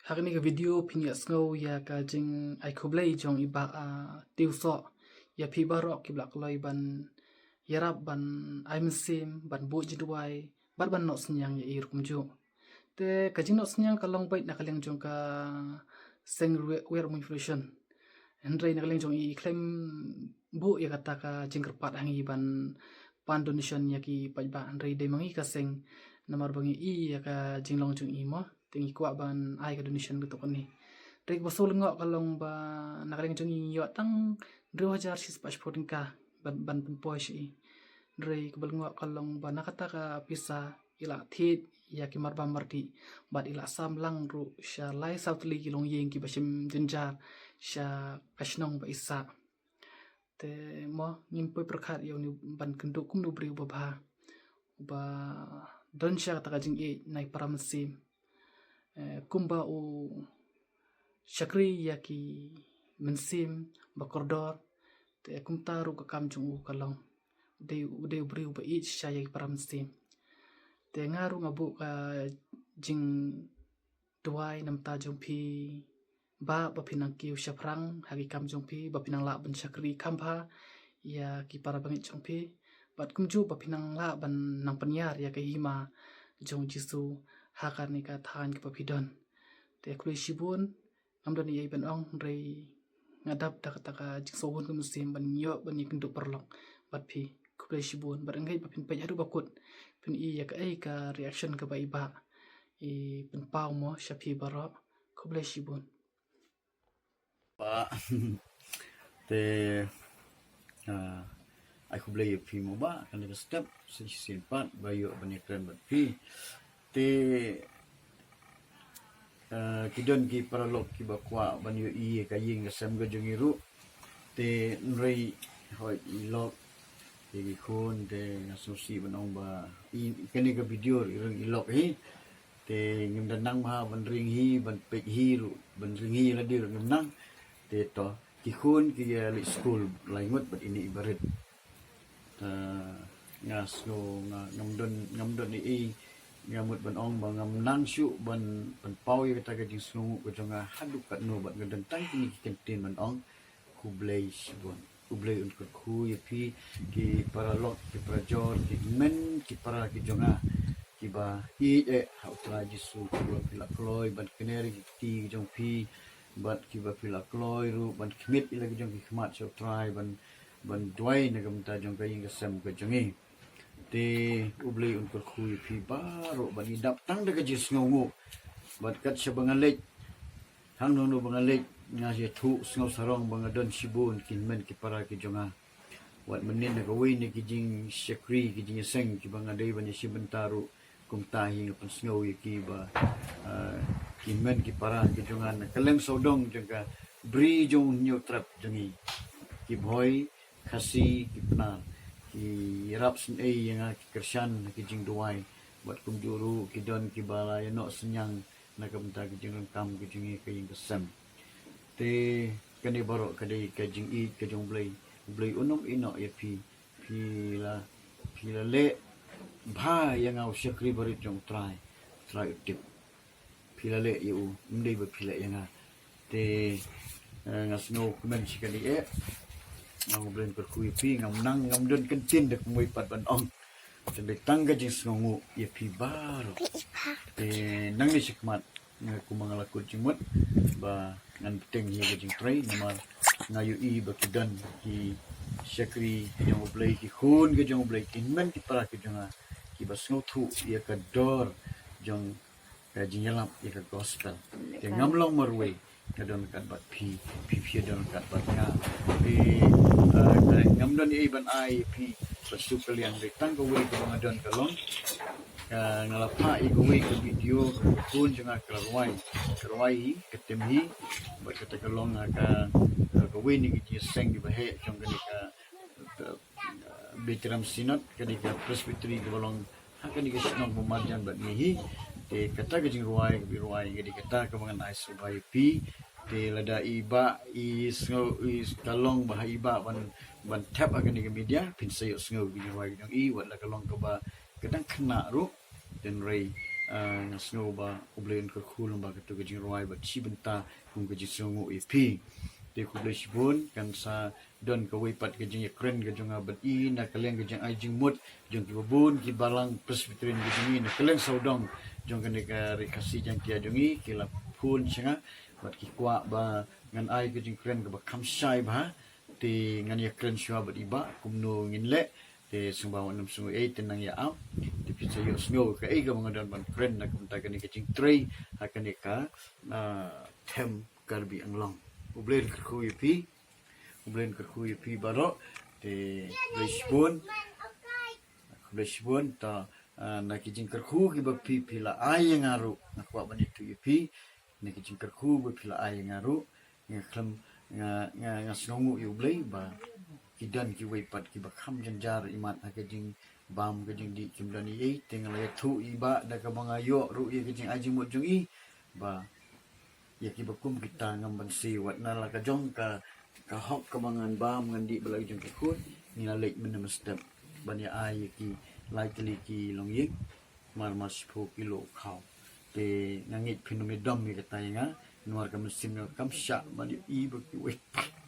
Hari ni ke video pinyak snow ya ka jing ai kublai jong iba tiu so ya pi barok ki blak loi ban yarap ban ai mesim ban bu jidwai ban no senyang ya ir kumju te ka jing no senyang ka long bait na kaleng jong ka seng wer mu inflation Hendrai na kaleng jong i claim bu ya kata ka jing kerpat hangi ban pan donation ya ki pajba Hendrai de mangi ka seng namar bangi i ya ka jing long jong i mo tingi kwa ban ai ka donation gitu kan ni rek basul ngok kalong ba nakaling jongi yo tang 2000 passport ka ban poi shi rek bal ngok kalong ba nakata ka pisa ila thit ya ki marba marti bat ila sam lang ru sha lai south li kilong yeng ki bashim jinjar sha kashnong ba isa te mo ngim poi prakhat yo ni ban kenduk kum nu bri ba don sha ta jing e nai paramsim kumba u shakri yaki mensim bakordor te kumtaru ka kamjung u kalong de bri u ba i shaya para mensim te ngaru ngabu ka jing duai nam ta jong pi ba pinang ki shaprang hagi kamjung pi ba pinang la ban shakri kambha ya ki para bangit jong pi bat kumju ba pinang la ban nang panyar ya ka hima jong jisu hakan ni ka than ki papidon te klui shibun amdon ye ben ong rei ngadap dak taka jing sobun kum sim ban yo ban yak nduk perlok bat phi klui shibun bat ngai papin pe hadu bakut pin i yak ai ka reaction ka bai ba i pen pau mo shapi baro klui shibun Ba te ai ku blai phi mo ba kan the step sin pat ba yo banyak kran bat phi te kidon ki paralok ki bakwa ban yo i ka ying sam ga jungiru te nrei hoi i lok ki khon te asusi banong ba i kani ka video irang i lok hi te ngim dan nang ma ban ring hi ban pek hi ru ban ring hi la dir ngim nang te to ki khon ki li school langut bat ini ibarat ngas no ngamdon ni i ngamut ban ong bang ngam nang shu ban pau ya kata jing sungu ko jonga haduk kat no bat ngadan tang ni kentin ban ong ku blai shibon ku blai un ku ya pi ki paralok ki prajor ki men ki para ki jonga ki ba i ha utra jisu ku pila kloi ban keneri ki ti jong pi bat ki ba pila kloi ru ban kmit ila ki jong ki khmat chau trai ban dwai na gam ta jong ka ing ka sam ka jongi te ublay unkol khuy pi baro bani dap tang daga jis ngongo bat kat sa bangalek hang no bangalek nga si thu sngaw sarong bangadon shibun kinmen ki para ki jonga wat menin na gawin ni ki jing shakri ki jing seng ki bangaday bani shibentaru kum tahi pan sngaw ki ba kinmen ki para ki jonga na kaleng sodong jonga bri jong nyo trap jongi ki boy khasi ki pna ki rap sin ai yang ki kershan ki jing duai buat kum juru ki don ki bala ya no senyang na kamta ki jing kam ki jing ki yang kesem te kani baro kadai ka jing I ka jong blai unom ino ya pi la le bha yang au syakri barit jong try tip pi la le yu mdei ba pi la yang te ngasno kumen sikali ngam blen berkui pi ngam nang ngam don kentin dek mui pat ban ong tendek tangga jing sngongu ye pi baro nang ni sikmat ku mangalakut jimut ba ngan peteng hi jing trai nama ngayu I ba kidan ki syakri yang oblai ki khun ke jong oblai ki men ki para ki jonga ki ba sngo thu ye ka dor jong ka jing yalam ye ka gospel ke ngam long marwe kadon kan bat pi don kan bat nga ngam don I ban ai pi pasu kalian retang go we ko ngadon kalong ngalapa I go we ko video pun janga karwai ketemhi bat kata kalong ka go we ni ki seng di bahe jong ni ka betram sinat kani ka presbytery go long hakani ka sinong bumarjan bat ni te kata ke jing ruai jadi kata ke mangan ai subai pi te lada iba is kalong bah iba ban tap akan di media pin sayo sngo gi ruai jong I wat la kalong ke ba kadang kena ru den rei nga snow ba ublen ka khulong ba ka to gajing roi ba chi benta kung gajing sungu ipi te kublai shibun kan sa don ka wipat gajing yakren gajing abad i na kaleng gajing ajing mut jong ki babun ki balang presbyterian gajing na kaleng saudong jong kan ka rekasi jang kia jongi kila pun singa bat ki kwa ba ngan ai gajing kren ka ba kamsai ba te ngan yakren shwa ba iba kumno ngin le te sumbawa nam sungu tenang ya am te pizza yo snow ka ega mga dan ban kren na kumta ka ni kaching tray akan ka tem karbi ang long ublen ka kuy pi baro te bleshbon ta na kijing karku ki ba pi pila ay ngaru na kwa ban itu pi na kijing karku ba pila ay ngaru nga klam nga snongu yu blay ba kidan ki wipat ki bakam janjar imat akajing bam kajing di kimdani e tinggal ya tu iba da ka mga yo ru ye kajing aji mo jung i ba ya ki bakum kita ngam ban si wat na la ka jong ka hok ka mangan bam ngan di balai jung ki khut ni la lek men step ban ya ai ki lai kali ki long yik mar mas 10 kilo khau te ngit phinome dom mi ka tayanga nuar ka mesin kam sha ban i ba ki wipat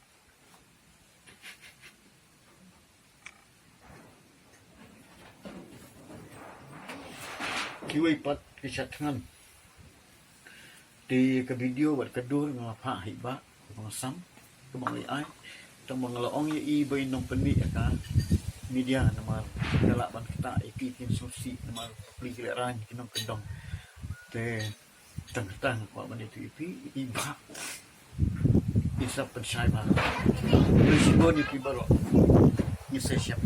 kiwai pat kisatngan di ke video buat kedur ngapa hiba pengasam ke bang ai tong ngalaong ye i bai nong peni ka media nama galak ban kita ikin susi nama pli ran kinong kedong te tang kwa ban itu iba isa pensai ba risiko ni pibaro ni saya siap